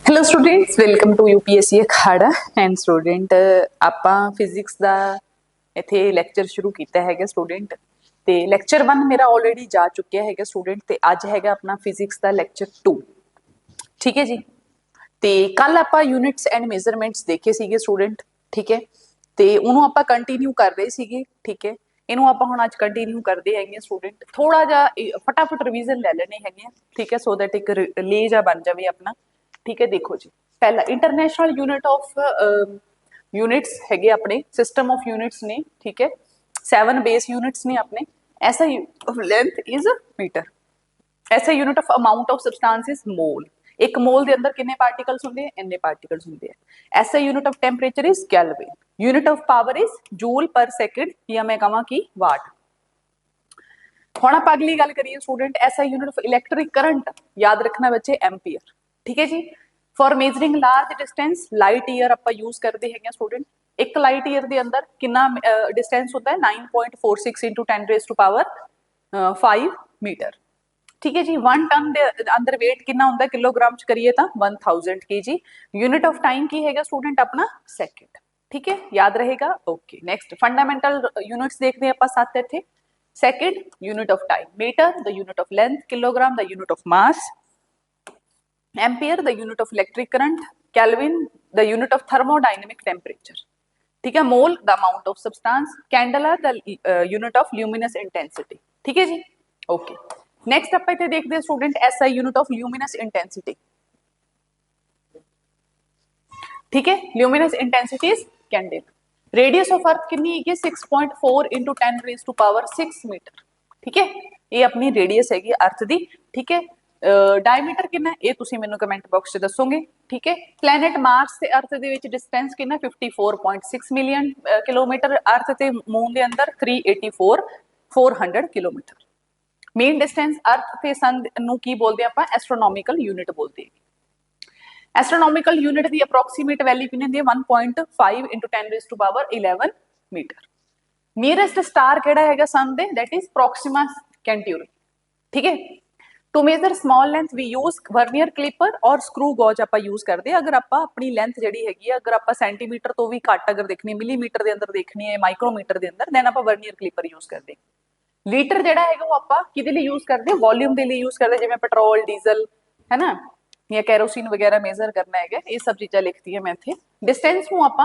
Hello students, welcome to UPSC Akhada and student ਆਪਾਂ physics ਦਾ ਇੱਥੇ ਲੈਕਚਰ ਸ਼ੁਰੂ ਕੀਤਾ ਹੈਗਾ ਸਟੂਡੈਂਟ ਤੇ ਲੈਕਚਰ 1 ਮੇਰਾ ਆਲਰੇਡੀ ਜਾ ਚੁੱਕਿਆ ਹੈਗਾ ਸਟੂਡੈਂਟ ਤੇ ਅੱਜ ਹੈਗਾ ਆਪਣਾ ਫਿਜ਼ਿਕਸ ਦਾ ਲੈਕਚਰ 2। ਠੀਕ ਹੈ ਜੀ। ਤੇ ਕੱਲ ਆਪਾਂ ਯੂਨਿਟਸ ਐਂਡ ਮੇਜ਼ਰਮੈਂਟਸ ਦੇਖੇ ਸੀਗੇ ਸਟੂਡੈਂਟ। ਠੀਕ ਹੈ, ਤੇ ਉਹਨੂੰ ਆਪਾਂ ਕੰਟੀਨਿਊ ਕਰ ਰਹੇ ਸੀਗੇ। ਠੀਕ ਹੈ, ਇਹਨੂੰ ਆਪਾਂ ਹੁਣ ਅੱਜ ਕੰਟੀਨਿਊ ਕਰਦੇ ਹੈਗੇ ਸਟੂਡੈਂਟ। ਥੋੜਾ ਜਿਹਾ ਫਟਾਫਟ ਰਿवीजन ਲੈ ਲੈਣੇ ਹੈਗੇ। ਠੀਕ ਹੈ, ਸੋ ਦੈਟ ਇੱਕ ਰਿਲੇ ਜਾ ਬਣ ਜਾਵੇ ਆਪਣਾ। ठीक है, देखो जी, पहला इंटरनेशनल यूनिट ऑफ यूनिट्स है अपने सिस्टम ऑफ यूनिट्स ने। ठीक है, 7 बेस यूनिट्स ने अपने। ऐसा ऑफ लेंथ इज मीटर, ऐसा unit of amount of substance is mole. एक मोल के अंदर कितने पार्टिकल्स होंगे, इन्ने पार्टिकल्स होंगे। ऐसा unit of temperature is kelvin. Unit of power is joule पर सेकंड या मैं कहां कि वाट। हुण आपां अगली गल करिए स्टूडेंट, ऐसा यूनिट ऑफ इलैक्ट्रिक करंट याद रखना बच्चे एम्पीयर। ठीक है जी। For measuring large distance light year आप यूज करते हैं स्टूडेंट। एक लाइट ईयर के अंदर कितना डिस्टेंस होता है 9.46 into 10 raise to power 5 metre. ठीक है जी। 1 टन के अंदर वेट कितना होता है किलोग्राम च करिए तो 1000 kg। यूनिट ऑफ टाइम की है स्टूडेंट अपना सेकंड। ठीक है, याद रहेगा। ओके, नेक्स्ट फंडामेंटल यूनिट्स देखते हैं आप 7 इत्थे। Second unit of time metre, the unit of length kilogram, the unit of mass ampere, the unit of electric current, kelvin the unit of thermodynamic temperature. ठीक है, mole the amount of substance, candela the unit of luminous intensity. ठीक है जी। Okay, next आप इत्थे देखते हैं student SI unit of luminous intensity. ठीक है, luminous intensity is candle. Radius of earth कितनी है 6.4 into 10 raise to power 6 metre. ठीक है, ये अपनी रेडियस हैगी अर्थ दी। ठीक है, डायमीटर कितना है ये तुसी मेनू कमेंट बॉक्स च दसोगे। ठीक है, प्लैनेट मार्स ते अर्थ दे विच डिस्टेंस कितना 54.6 मिलियन किलोमीटर। अर्थ ते मून दे अंदर 384,400 किलोमीटर। मेन डिस्टेंस अर्थ ते सन नू की बोलदे आपां एस्ट्रोनॉमिकल यूनिट बोलदे हैं। एस्ट्रोनॉमिकल यूनिट दी अप्रोक्सीमेट वैल्यू कितनी होंदी है 1.5 into 10 raise to power 11 metre. Nearest star केड़ा हैगा सन दे, दैट इज प्रोक्सिमा कैंट्यूरी। ठीक है, to measure small length we use vernier caliper और स्क्रू गॉज आप यूज करते हैं। अगर आप अपनी लेंथ जी हैगी, अगर आप सेंटीमीटर तो भी घट अगर देखनी है, मिलीमीटर के अंदर देखनी है, माइक्रोमीटर के अंदर, दैन आप वर्नियर क्लिपर यूज करते हैं। लीटर जो है वो आप किहदे लई यूज करते हैं, वॉल्यूम के लिए यूज करते हैं, जिवें पेट्रोल डीजल है ना या कैरोसिन वगैरह मेजर करना है, ये सब चीज़ां लिखती है मैं इत्थे। डिस्टेंस नूं आप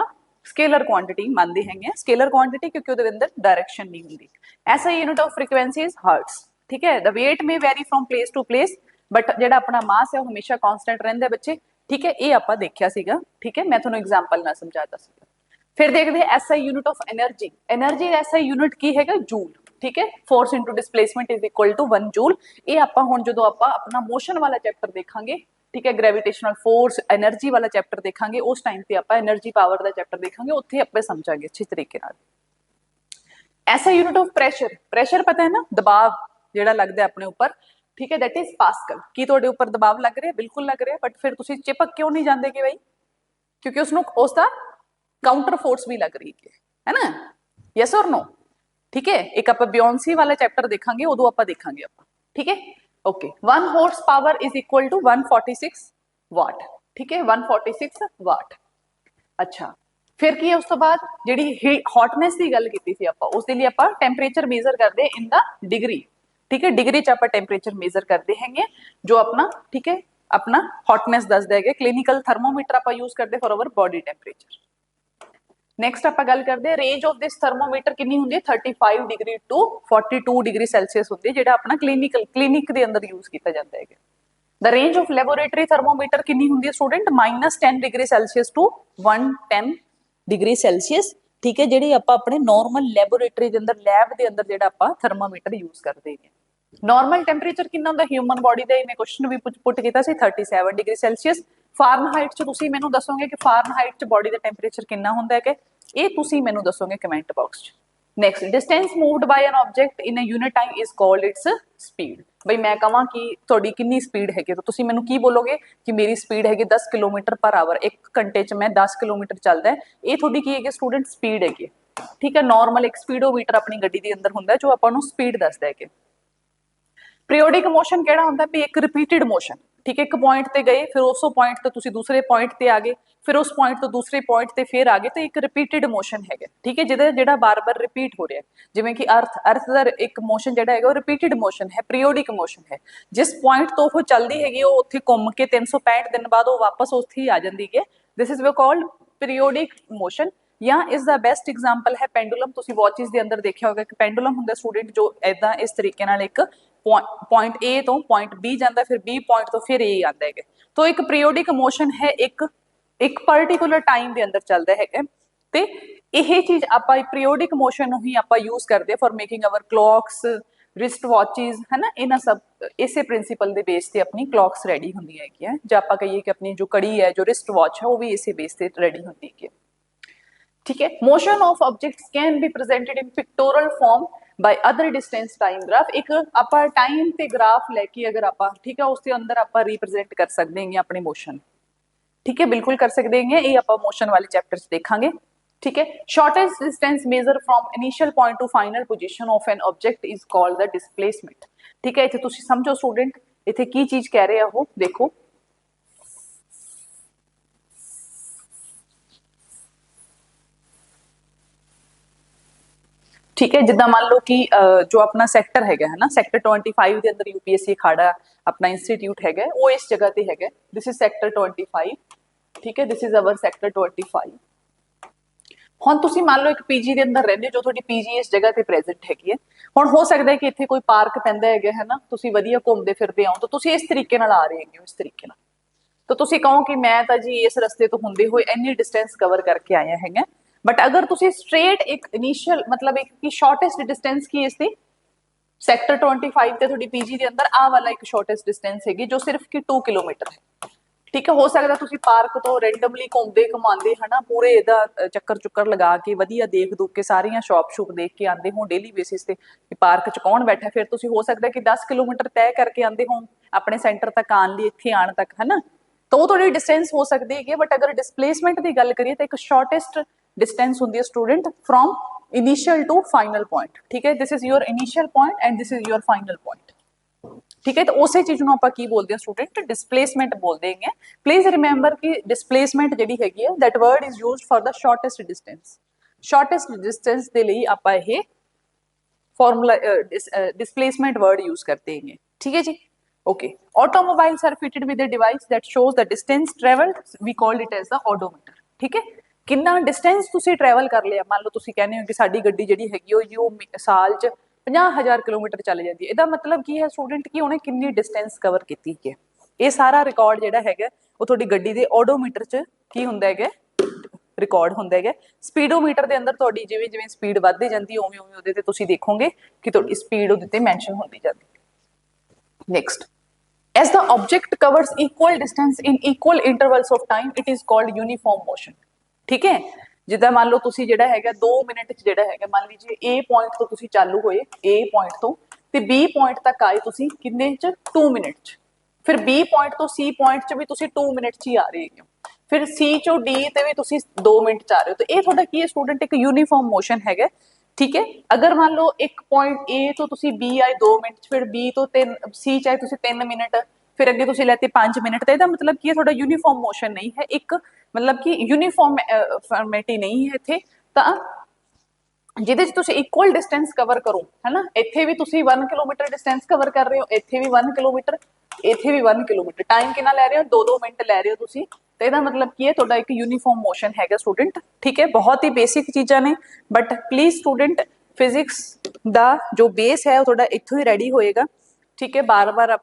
स्केलर क्वांटिटी मानते हैं, स्केलर क्वांटिटी क्योंकि उहदे अंदर डायरेक्शन नहीं होंदी। ऐसा unit of frequency is hertz. ठीक है, the weight may vary from place to place, but जो अपना मास है वो हमेशा कॉन्स्टेंट रहिंदा बच्चे। ठीक है, ये आप देखा सीगा। ठीक है, मैं तुहानूं एग्जाम्पल ना समझाता सीगा। फिर देखते हैं SI unit of energy. Energy SI unit की है जूल। ठीक है, force into displacement is equal to 1 joule. ये आप हुण जदों आप अपना मोशन वाला चैप्टर देखा, ठीक है, ग्रेविटेशनल फोर्स एनर्जी वाला चैप्टर देखा, उस टाइम पे आप एनर्जी पावर का चैप्टर देखा, उत्थे आप समझांगे अच्छे तरीके नाल। ऐसा यूनिट ऑफ प्रेशर, प्रेशर पता है ना, दबाव जिहड़ा लगदा अपने ऊपर। ठीक है, दैट इज पास्कल। की तुहाडे ऊपर दबाव लग रहा है, बिल्कुल लग रहा है, बट फिर तुसीं चिपक क्यों नहीं जांदे कि भाई, क्योंकि उसनूं उसका काउंटर फोर्स भी लग रही है ना। यस और नो। ठीक है, एक आप बियोंसी वाला चैप्टर देखांगे, उदों आप देखांगे आप। ठीक है, okay. 1 horse power is equal to 146 watt. ठीक है, 146 वाट। अच्छा, फिर की है उस तो बाद जिहड़ी हॉटनेस की गल कीती सी आपां, उस दे लई आपां टेंपरेचर मेजर करदे इन द डिग्री। ठीक है, डिग्री च आप टेंपरेचर मेजर करते हैं जो अपना, ठीक है, अपना हॉटनेस दसदा है। क्लिनिकल थर्मोमीटर आप यूज करते for our body temperature. Next आप गल करते हैं रेंज ऑफ दिस थर्मोमीटर कितनी होंदी है 35 डिग्री टू 42 डिग्री सैल्सियस होंदी है, जिहड़ा अपना क्लिनिक के अंदर यूज किया जाता है। The range of laboratory thermometer कितनी होंदी है student -10 degree celsius to 110 degree celsius. ठीक है, जिहड़ी आप अपने नॉर्मल लैबोरेटरी के अंदर लैब के अंदर जिहड़ा आप थर्मोमीटर यूज करते हैं। नॉर्मल टेंपरेचर कितना होंदा ह्यूमन बॉडी का, मैं क्वेश्चन भी पुट किया 37 डिग्री सैल्सियस। फारनहाइट च तुसीं मैनूं दसोगे कि फारनहाइट च बॉडी का टेंपरेचर कितना होंदा है, ये तुसीं मैनूं दसोगे कमेंट बॉक्स च। Next, distance moved by an object in a unit time is called its speed. बई मैं कहां कि तुहाडी कितनी स्पीड है, तो तुसीं मैनूं की बोलोगे कि मेरी स्पीड है 10 किलोमीटर पर आवर, 1 घंटे च मैं 10 किलोमीटर चलदा है, ये तुहाडी की है स्टूडेंट स्पीड है। ठीक है, नॉर्मल एक स्पीडोमीटर अपनी गड्डी के अंदर हुंदा जो आपां नूं स्पीड दसदा है। पीरियोडिक मोशन केड़ा हुंदा है, एक रिपीटेड मोशन। ठीक है, एक पॉइंट ते गए, फिर उस पॉइंट तो तुसी दूसरे पॉइंट ते आ गए, फिर उस पॉइंट तो दूसरे पॉइंट ते फिर आ गए, तो एक रिपीटेड मोशन है, ठीक है, जिहदा जेड़ा बार बार रिपीट हो रहा है, जिवें कि अर्थ दा एक मोशन जेड़ा है रिपीटेड मोशन है, पीरियोडिक मोशन है, जिस पॉइंट तो वो चलती हैगी वो उत्थे घूम के 365 दिन बाद वो वापस उत्थे ही आ जाती है, this is called periodic motion. या इस दा बेस्ट एग्जाम्पल है पेंडुलम, तुसी वॉचिस दे अंदर देखिया होगा कि पेंडुलम हुंदा स्टूडेंट जो ऐदा इस तरीके नाल एक पॉइंट ए तो पॉइंट बी जाता, फिर बी पॉइंट तो फिर ए आता है, तो एक पीरियोडिक मोशन है, एक पर्टिकुलर टाइम के अंदर चलता है, ते यह चीज आप पीरियोडिक मोशन ही आप यूज करते for making our clocks, wrist watches है ना, इन्ह सब इसे प्रिंसीपल के बेस से अपनी क्लॉक्स रेडी होंगी है, जो आप कहिए कि अपनी जो कड़ी है, जो रिस्ट वॉच है, वो भी इसे बेस से रेडी होंगी है, ठीक है। Motion of objects can be presented in pectoral form by other distance time graph, एक आप टाइम ते ग्राफ लेके अगर आप ठीक है उसके अंदर आप रिप्रेजेंट कर सकते हैं अपने मोशन, ठीक है, बिल्कुल कर सकते हैं, ये आप मोशन वाले चैप्टर देखेंगे, ठीक है। Shortest distance measure from initial point two final position of an object is called the displacement, ठीक है, इत्थे तुसीं समझो स्टूडेंट इत्थे की चीज कह रहे हो, देखो ठीक है, जिदा मान लो कि जो अपना सैक्टर है ना, सैक्टर 25 के अंदर यूपीएससी अखाड़ा अपना इंस्टीट्यूट है वो इस जगह पे है, दिस इज सैक्टर 25, ठीक है, दिस इज अवर सैक्टर 25। हुण तुसीं मान लो एक पीजी के अंदर रहंदे जो तुहाडी पीजी इस जगह पे प्रेजेंट हैगी है, हुण हो सकता है कि इत्थे कोई पार्क पैंदा है ना, तुसीं वधिया घूमते फिरते आओ, तो तुसीं इस तरीके नाल आ रहे हो, इस तरीके नाल, तो तुसीं कहो कि मैं तो जी इस रस्ते तो हुंदे होए इन्नी डिस्टेंस कवर करके आया है, बट अगर तुसीं स्ट्रेट एक इनिशियल मतलब एक की शॉर्टेस्ट डिस्टेंस की इसकी सैक्टर 25 ते तुहाडी पीजी के अंदर आ वाला एक शॉर्टेस्ट डिस्टेंस हैगी जो सिर्फ कि 2 किलोमीटर है, ठीक है, हो सकता तुसीं पार्क तो रेंडमली घूमते घुमाते है ना, पूरे इहदा चक्कर चुक्कर लगा के वधिया देख दुख के सारियां शॉप शूप देख के आते हो डेली बेसिस ते पार्क च कौन बैठा, फिर तुसीं हो सकता कि 10 किलोमीटर तय करके आते हो अपने सेंटर तक आने लिए, इत्थे आने तक है ना, तो वो थोड़ी डिस्टेंस हो सकती है, बट अगर डिस्प्लेसमेंट की गल करिए तो एक शॉर्टेस्ट डिस्टेंस होंगी है student from initial to final point, ठीक है, this is your initial point and this is your final point, ठीक है, तो उस चीज को आप बोलते हैं स्टूडेंट डिस्प्लेसमेंट बोलते हैं। प्लीज रिमेंबर कि डिस्प्लेसमेंट जी हैगी है that word is used for the shortest distance के लिए आप ये फॉर्मूला डिस्प्लेसमेंट वर्ड यूज करते हैं, ठीक है जी, okay. Automobiles are fitted with a device that shows the distance travelled, we called it as the odometer, ठीक है, कितना डिस्टेंस तुसी ट्रैवल कर लिया, मान लो तुसी कहने हो कि साडी गड्डी जिहड़ी हैगी वो साल च 50,000 किलोमीटर चल जाती है, इहदा मतलब की है स्टूडेंट कि उन्हें कितनी डिस्टेंस कवर की है, ये सारा रिकॉर्ड जिहड़ा हैगा वो तुहाडी गड्डी दे ओडोमीटर च की हुंदा हैगा रिकॉर्ड होंदा है, स्पीडोमीटर के अंदर तुहाडी जिवें जिवें स्पीड वधदी जांदी उवें उवें उहदे ते तुसीं देखोगे कि तुहाडी स्पीड उहदे ते मैंशन होंदी जांदी है। Next, as the object covers equal distance in equal intervals of time it is called uniform motion, ठीक है, जिदा मान लो तुसी जेड़ा हैगा 2 मिनट च जेड़ा हैगा मान लीजिए ए पॉइंट तो तुसी चालू होए ए पॉइंट तो ते बी पॉइंट तक आए तुसी किन्ने च 2 मिनट च, फिर बी पॉइंट तो सी पॉइंट च भी तुसी 2 मिनट च ही आ रहे हो, फिर सी चो डी ते भी तुसी 2 मिनट च आ रहे हो, तो ये थोड़ा की है स्टूडेंट एक यूनीफॉर्म मोशन है, ठीक है। अगर मान लो एक पॉइंट ए तो तुसी बी आए 2 मिनट, फिर बी तो 3 सी चाहे तुसी 3 मिनट, फिर अगे तुसी लेते 5 मिनट, तो मतलब मतलब कि थोड़ा यूनीफॉर्म मोशन नहीं है, एक मतलब कि यूनीफॉर्म फॉर्मेटी नहीं है इत्थे, तां जिहदे च तुसी इक्वल डिस्टेंस कवर करो है ना, इत्थे भी तुसी 1 किलोमीटर डिस्टेंस कवर कर रहे हो, इत्थे भी 1 किलोमीटर, इत्थे भी 1 किलोमीटर, टाइम कितना लै रहे हो 2-2 मिनट लै रहे हो तुसी, तो ਇਹਦਾ मतलब की है थोड़ा एक यूनीफॉर्म मोशन है स्टूडेंट, ठीक है, बहुत ही बेसिक चीज़ां ने, बट प्लीज स्टूडेंट फिजिक्स का जो बेस है वो थोड़ा इत्थों ही रेडी होएगा, ठीक है, बार बार आप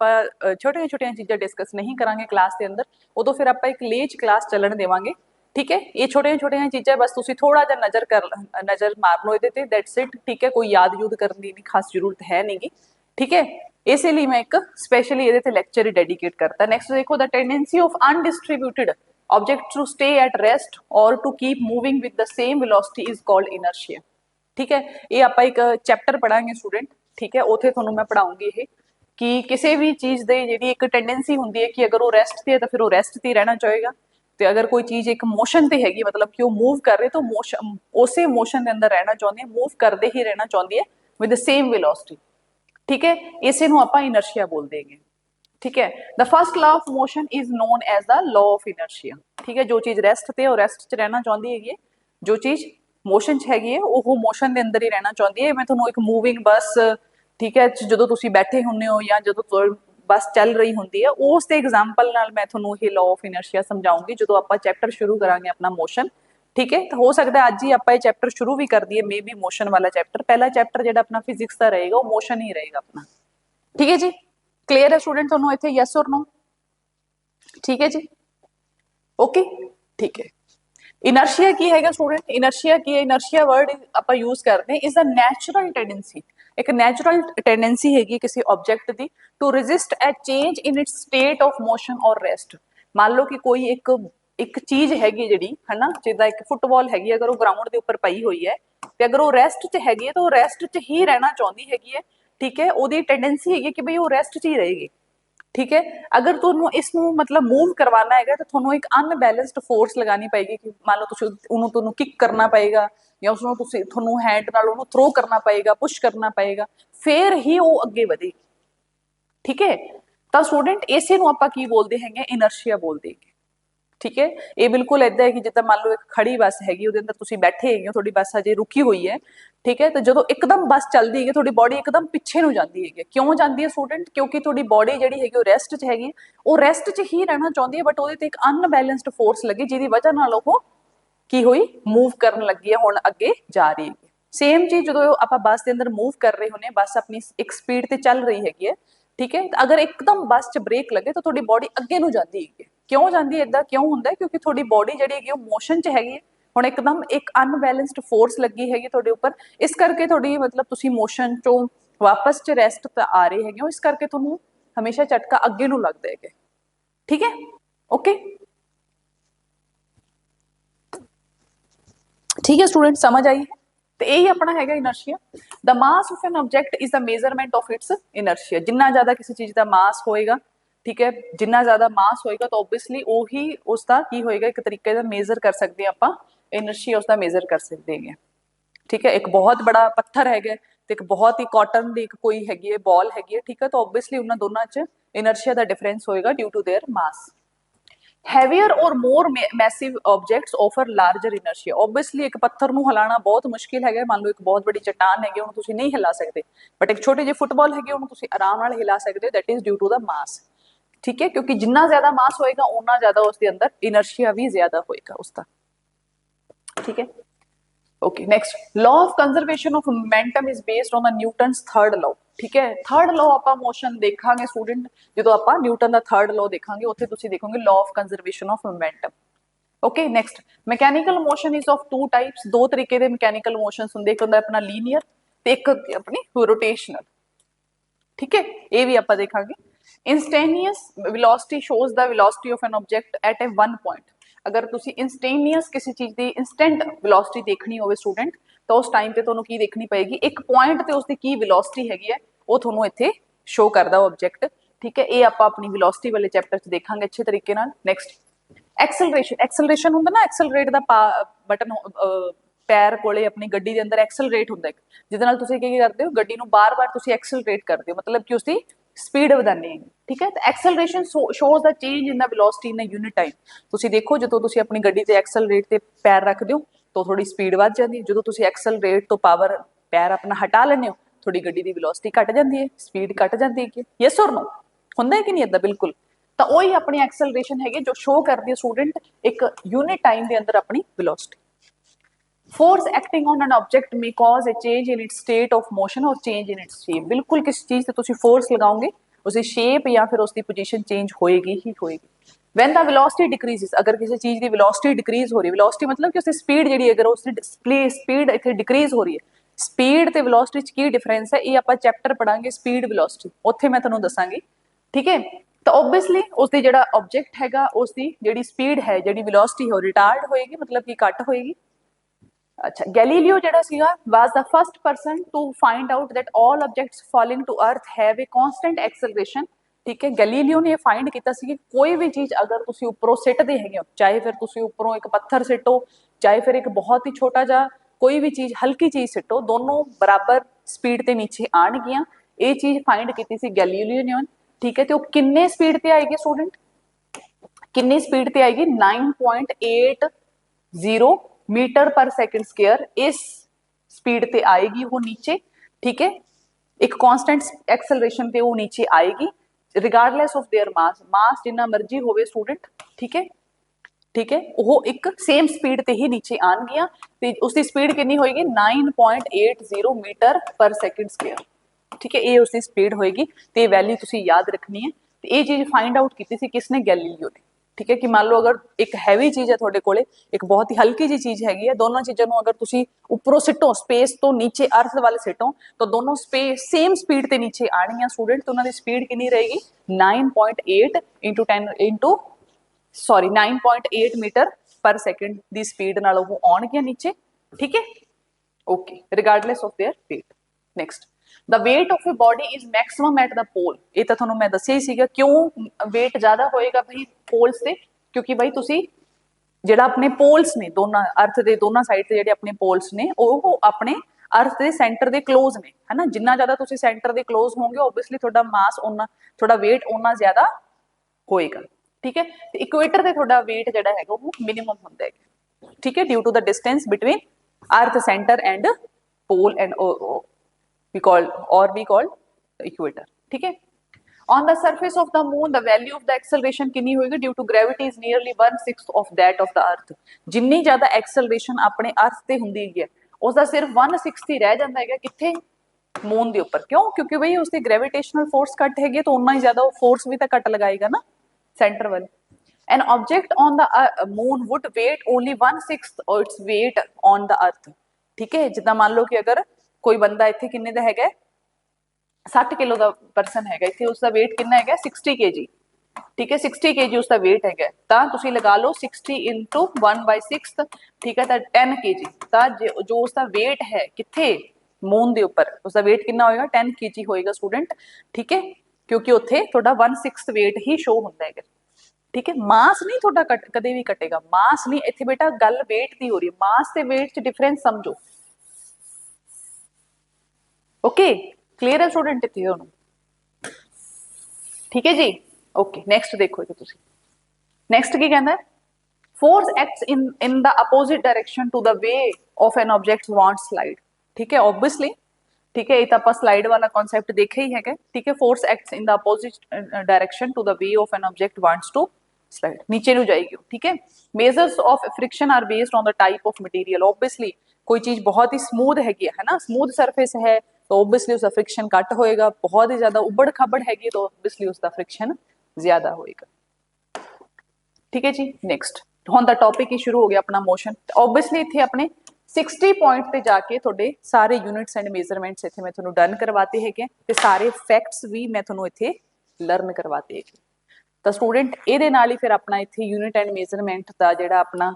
छोटिया छोटिया चीज़ां डिस्कस नहीं करांगे क्लास के अंदर, उदों फिर आप एक लेज क्लास चलन देवांगे, ठीक है, ये छोटिया छोटिया चीज़ां बस तुसी थोड़ा जा नज़र मार लो इहदे ते, दैट्स इट, ठीक है, कोई याद यूद करने की खास जरूरत है नहीं गी, ठीक है, इसलिए मैं एक स्पेशली ये लैक्चर ही डेडिकेट करता। नेक्स्ट देखो, the tendency of undistributed object to stay at rest और to keep moving with the same velocity is called inertia, ठीक है, ये आप एक चैप्टर पढ़ांगे स्टूडेंट, ठीक है, उत्थे तुहानूं मैं पढ़ाऊंगी ये कि किसी भी चीज़ की जिहड़ी एक टेंडेंसी होंदी है कि अगर वो रेस्ट ते है तो फिर वो रेस्ट ते रहना चाहेगा, तो अगर कोई चीज़ एक मोशन ते हैगी मतलब कि वो मूव कर रहे तो मोशन उस मोशन के अंदर रहना चाहते हैं, मूव करते ही रहना चाहती है विद द सेम वेलोसिटी, ठीक है, इसे नूं आपां इनर्शिया बोलते हैं, ठीक है। The first law of motion is known as the law of inertia. ठीक है, जो चीज रेस्ट ते और रेस्ट च रहना चाहती है, जो चीज मोशन च हैगी है वो मोशन के अंदर ही रहना चाहती है। मैं तुहानू एक मूविंग बस, ठीक है, जो तुसी बैठे हुंदे हो या जो बस चल रही होंदी है, उस ते एग्जाम्पल नाल मैं तुहानू ये लॉ ऑफ इनर्शिया समझाऊंगी जो आपां चैप्टर शुरू करांगे अपना मोशन। ठीक है, तो हो सकता है अज ही आपां ये चैप्टर शुरू भी कर दिए, मे बी मोशन वाला चैप्टर। पहला चैप्टर जो अपना फिजिक्स का रहेगा वो मोशन ही रहेगा अपना। ठीक है जी, क्लियर है स्टूडेंट तुहानू इत्थे, यस और नो? ठीक है जी, ओके, ठीक है। इनर्शिया की हैगा स्टूडेंट? इनर्शिया की है? इनर्शिया वर्ड आप यूज करते हैं, इज अ नेचुरल टेंडेंसी। एक नेचुरल टेंडेंसी हैगी किसी ऑब्जेक्ट की to resist a change in its state of motion और रेस्ट। मान लो कि कोई एक एक चीज हैगी जिहड़ी है ना, जिदा एक फुटबॉल हैगी, अगर वो ग्राउंड के उपर पई हुई है ते अगर वो रेस्ट च हैगी है तो वो रेस्ट च ही रहना चाहती हैगी है। ठीक है, ओदी टेंडेंसी हैगी कि भाई वो रेस्ट च ही रहेगी। ठीक है, अगर तुहानू इसनू मतलब मूव करवाना है तो तुहानू एक अनबैलेंस्ड फोर्स लगानी पएगी कि मान लो तुसी उन्होंने तुहानू किक करना पएगा या उसनू तुसी तुहानू हैंड नाल उन्होंने थ्रो करना पएगा, पुश करना पएगा, फिर ही वो अगे बढ़ेगी। ठीक है, तो स्टूडेंट इसे नू आपां की बोलते हैं? इनर्शिया बोलते हैं। ठीक है, ये बिल्कुल ऐसा है कि जिद्दां मान लो एक खड़ी बस हैगी, उहदे अंदर तुसी बैठे हैगे हो, थोड़ी बस अजे रुकी हुई है। ठीक है, तो जो एकदम बस चलती है थोड़ी बॉडी एकदम पिछे नू जाती है। क्यों जाती है स्टूडेंट? क्योंकि थोड़ी बॉडी जिहड़ी हैगी रेस्ट च हैगी, वो रेस्ट च ही रहना चाहती है, बट उहदे ते एक अनबैलेंस्ड फोर्स लगी जिहदी वजह नाल वो की हुई मूव करन लगी है, हुण अगे जा रही है। सेम चीज जो आप बस के अंदर मूव कर रहे होने, बस अपनी एक स्पीड से चल रही हैगी है। ठीक है, अगर एकदम बस च ब्रेक लगे तो थोड़ी बॉडी अगे नू जाती है। क्यों जाती है? इदा क्यों होंदा है? क्योंकि थोड़ी बॉडी जिहड़ी हैगी मोशन च हैगी है, हुण एकदम एक अनबैलेंस्ड फोर्स लगी हैगी थोड़े उपर, इस करके थोड़ी मतलब तुसी मोशन चों वापस च रेस्ट ते आ रहे हैगे हो, इस करके तुहानू हमेशा झटका अगे नू लगदा है। ठीक है, ओके, ठीक है स्टूडेंट, समझ आई है? तो यही अपना है inertia. The mass of an object is the measurement of its inertia. जिन्ना ज्यादा किसी चीज का मास होएगा, ठीक है, जिन्ना ज्यादा मास होएगा तो ओबवियसली वही उसका की होएगा, एक तरीके का मेजर कर सकते हैं आप, इनर्शिया उसका मेजर कर सकते हैं। ठीक है, एक बहुत बड़ा पत्थर है तो एक बहुत ही कॉटन की कोई हैगी है बॉल हैगी है, ठीक है, तो ओबवियसली उन्होंने दोनों च इनर्शिया का डिफरेंस होएगा due to their mass. Heavier और more massive objects offer larger inertia. Obviously एक पत्थर नू हिलाना बहुत मुश्किल है, मान लो एक बहुत बड़ी चट्टान है उन्होंने तुसी नहीं हिला सकते, बट एक छोटे जे फुटबॉल है उन्होंने तुसी आराम नाल हिला सकते हो, that is due to the mass. ठीक है, क्योंकि जिन्ना ज्यादा मास होएगा उन्ना ज्यादा उसके अंदर इनर्शिया भी ज्यादा होएगा उसका। ठीक है, okay, next law of conservation of momentum is based on the Newton's third law. ठीक है, थर्ड लॉ आप मोशन देखांगे स्टूडेंट, जो आप न्यूटन का थर्ड लॉ देखांगे उत्थे तुसी देखोगे law of conservation of momentum. Okay, next mechanical motion is of two types. दो तरीके के मैकेनिकल मोशंस होंदे, एक होंदा अपना लीनियर ते एक अपनी रोटेशनल। ठीक है, ये भी आप देखांगे। Instantaneous velocity shows the velocity of an object at a one point. अगर तुसी इंस्टेनियस किसी चीज की इंस्टेंट वेलोसिटी देखनी होवे स्टूडेंट, तो उस टाइम पे तुहानू की देखनी पएगी, एक पॉइंट ते उसकी की वेलोसिटी हैगी है वो तुहानू इत्थे शो करदा ऑब्जेक्ट। ठीक है, ये आप अपनी वेलोसिटी वाले चैप्टर च देखांगे अच्छे तरीके नाल। Next acceleration. एक्सेलरेशन होंदा ना, एक्सेलरेट दा बटन पैर कोले अपनी गड्डी के अंदर एक्सेलरेट होंदा, जिहदे नाल तुसी की करदे हो, गड्डी नू बार-बार तुसी एक्सेलरेट करदे हो, मतलब कि उसकी स्पीड वधाने हैं। ठीक है, तो acceleration shows the change in the velocity in unit time. तुसी देखो जो तुसी अपनी गड्डी ते एक्सेलरेट ते पैर रखदे हो तो थोड़ी स्पीड वध जाती है, जो तुसी एक्सेलरेट तो पावर पैर अपना हटा लेने हो थोड़ी गड्डी की वेलोसिटी घट जाती है, स्पीड घट जाती है। यस और नो? होंदा है कि नहीं इदा? बिल्कुल। तो वही अपनी एक्सेलरेशन है जो शो करती है स्टूडेंट एक यूनिट टाइम के अंदर अपनी velocity. Force acting on an object may cause A change in its state of motion और चेंज इन इट्स शेप। बिल्कुल किसी चीज से तुसी फोर्स लगाओगे उसकी शेप या फिर उसकी पोजीशन चेंज होएगी ही होएगी। व्हेन द वेलोसिटी डिक्रीजेस, अगर किसी चीज की वेलोसिटी डिक्रीज हो रही है, वेलोसिटी मतलब कि उसकी स्पीड जी अगर उसकी स्पीड इतने डिक्रीज हो रही है, स्पीड ते वेलोसिटी च की डिफरेंस है, ये आप चैप्टर पढ़ांगे स्पीड वेलोसिटी, उत्थे मैं तुहानू दसांगी। ठीक है, तो ओबवियसली उसकी जो ऑब्जेक्ट हैगा उसकी जी स्पीड है, जी वेलोसिटी है रिटार्ड होएगी, मतलब कि घट होएगी। अच्छा, गैलीलियो जिहड़ा सीगा was the first person to find out that all objects falling to earth have a constant acceleration. ठीक है, गैलीलियो ने फाइंड किया कि कोई भी चीज अगर तुसी उपरों सिटदे हैगे हो, चाहे फिर तुसी उपरों एक पत्थर सिटो, चाहे फिर एक बहुत ही छोटा जा कोई भी चीज हल्की चीज सिटो, दोनों बराबर स्पीड ते नीचे आणगियां। ये चीज फाइंड की सी गैलीलियो ने। ठीक है, तो किन्ने स्पीड ते आएगी स्टूडेंट, किन्नी स्पीड ते आएगी 9.80 मीटर पर सेकंड स्क्वायर, इस स्पीड ते आएगी वो नीचे, ठीक है, एक कांस्टेंट एक्सेलरेशन ते वो नीचे आएगी रिगार्डलेस ऑफ देयर मास, मास जिन्ना मर्जी होवे स्टूडेंट, ठीक है, ठीक है, वो एक सेम स्पीड ते ही नीचे आनगियां ते उसकी स्पीड कितनी होएगी 9.80 मीटर पर सेकंड स्क्वायर, ठीक है, ये उसकी स्पीड होएगी ते ये वैल्यू तुसी याद रखनी है। ते ये चीज फाइंड आउट की सी किसने, गैलीलियो ने, ठीक है, कि मान लो अगर एक हैवी चीज है थोड़े कोले, एक बहुत ही हल्की जी चीज हैगी है, दोनों चीजों ਨੂੰ अगर तुसी ਉੱਪਰੋਂ ਸਿੱਟੋ स्पेस तो नीचे अर्थ वाले सिੱਟੋ तो दोनों स्पेस सेम स्पीड ते नीचे आनी स्टूडेंट, तो उन्होंने स्पीड कितनी रहेगी 9.8 into 10 into sorry 9.8 metre per second दी स्पीड नाल वो आउणगियां नीचे, ठीक है, okay, regardless of their weight. Next, the weight of a body is maximum at the pole, ये तो थोड़ा मैं दसिया ही सीगा, क्यों वेट ज्यादा होएगा भाई पोल्स से, क्योंकि भाई तुसी ਜਿਹੜਾ ਆਪਣੇ ਪੋਲਸ ਨੇ ਦੋਨਾਂ ਅਰਥ ਦੇ ਦੋਨਾਂ ਸਾਈਡ ਤੇ ਜਿਹੜੇ ਆਪਣੇ ਪੋਲਸ ਨੇ ਉਹ ਆਪਣੇ ਅਰਥ ਦੇ ਸੈਂਟਰ ਦੇ ক্লোਜ਼ ਨੇ, ਹੈ ਨਾ, ਜਿੰਨਾ ਜ਼ਿਆਦਾ ਤੁਸੀਂ ਸੈਂਟਰ ਦੇ ক্লোਜ਼ ਹੋਵੋਗੇ ਓਬਵੀਅਸਲੀ ਤੁਹਾਡਾ ਮਾਸ ਉਹਨਾਂ, ਤੁਹਾਡਾ weight ਉਹਨਾਂ ਜ਼ਿਆਦਾ ਹੋਏਗਾ, ਠੀਕ ਹੈ, ਤੇ ਇਕੁਏਟਰ ਤੇ ਤੁਹਾਡਾ weight ਜਿਹੜਾ ਹੈਗਾ ਉਹ ਮਿਨੀਮਮ ਹੁੰਦਾ ਹੈ, ਠੀਕ ਹੈ, due to the distance between earth centre and pole and we call equator, ठीक है। On the surface of the moon the value of the acceleration कितनी होगी, due to gravity is nearly 1/6 of that of the earth, जिन्नी ज्यादा acceleration अपने अर्थ ਤੇ ਹੁੰਦੀ ਹੈ उसका सिर्फ 1/6 ही रह जाता है किथे, मून के ऊपर, क्यों, क्योंकि भाई उसकी ग्रेविटेशनल फोर्स घट हैगी तो उतना ही ज्यादा वो फोर्स भी तो घट लगाएगा ना सेंटर वाले। An object on the moon would weight only 1/6 of its weight on the earth, ठीक है, जिदा मान लो कि अगर कोई बंदा इत्थे किन्ने दा हैगा 60 किलो का परसन है, इतने उसका वेट कितना है 60 kg, ठीक है, 60 kg उसका वेट है, तो तुसी लगा लो 60 इंटू 1/6, ठीक है, तो 10 kg, तो जो उसका वेट है कितने मून के उपर उसका वेट कितना होएगा 10 kg होएगा स्टूडेंट, ठीक है, क्योंकि उत्थे थोड़ा 1/6 वेट ही शो होता है, ठीक है, मास नहीं थोड़ा कदे भी कटेगा, मास नहीं, इत्थे बेटा गल वेट की हो रही है, मास ते वेट च डिफरेंस समझो, ओके, क्लीयर है स्टूडेंट इतने हो, ठीक है जी, ओके। नेक्स्ट देखो जी तुसी, नेक्स्ट की कहना है, force acts in the opposite direction to the way of an object want slide, ठीक है, ऑब्वियसली, ठीक है, ये तो आप स्लाइड वाला कॉन्सेप्ट देखे ही है, ठीक है, force acts in the opposite direction to the way of an object wants to slide, नीचे नु जाएगी, ठीक है। Measures of friction are based on the type of material, obviously कोई चीज बहुत ही स्मूथ हैगी है ना, स्मूथ सरफेस है तो ऑब्वियसली उसका फ्रिक्शन घट होएगा, बहुत ही ज्यादा उबड़ खाबड़ हैगी तो ऑब्वियसली उसका फ्रिक्शन ज्यादा होएगा, ठीक है जी। नेक्स्ट हुण दा टॉपिक ही शुरू हो गया अपना मोशन, ऑब्वियसली इत्थे अपने 60 पॉइंट पे जाके थोड़े सारे यूनिट्स एंड मेजरमेंट्स इत्थे मैं तुहानू डन करवाते हैगे ते सारे फैक्ट्स भी मैं तुहानू इत्थे लर्न करवाते हैगे, तो स्टूडेंट इहदे नाल ही फिर अपना इत्थे यूनिट एंड मेजरमेंट दा जिहड़ा अपना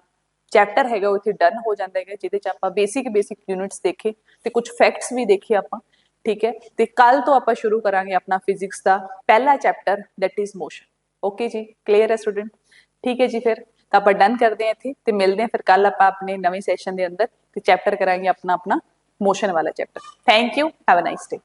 चैप्टर है वो इत्थे डन हो जाता है, जिहदे च आपां बेसिक यूनिट्स देखे ते कुछ फैक्ट्स भी देखे आपां, ठीक है, तो कल तो आपां शुरू करांगे अपना फिजिक्स का पहला chapter that is motion, okay जी, क्लीयर है स्टूडेंट, ठीक है जी, फिर तो आप डन करते हैं इत्थे ते मिलते हैं फिर कल आप अपने नवे सैशन के अंदर चैप्टर करांगे अपना मोशन वाला chapter. Thank you, have a nice day.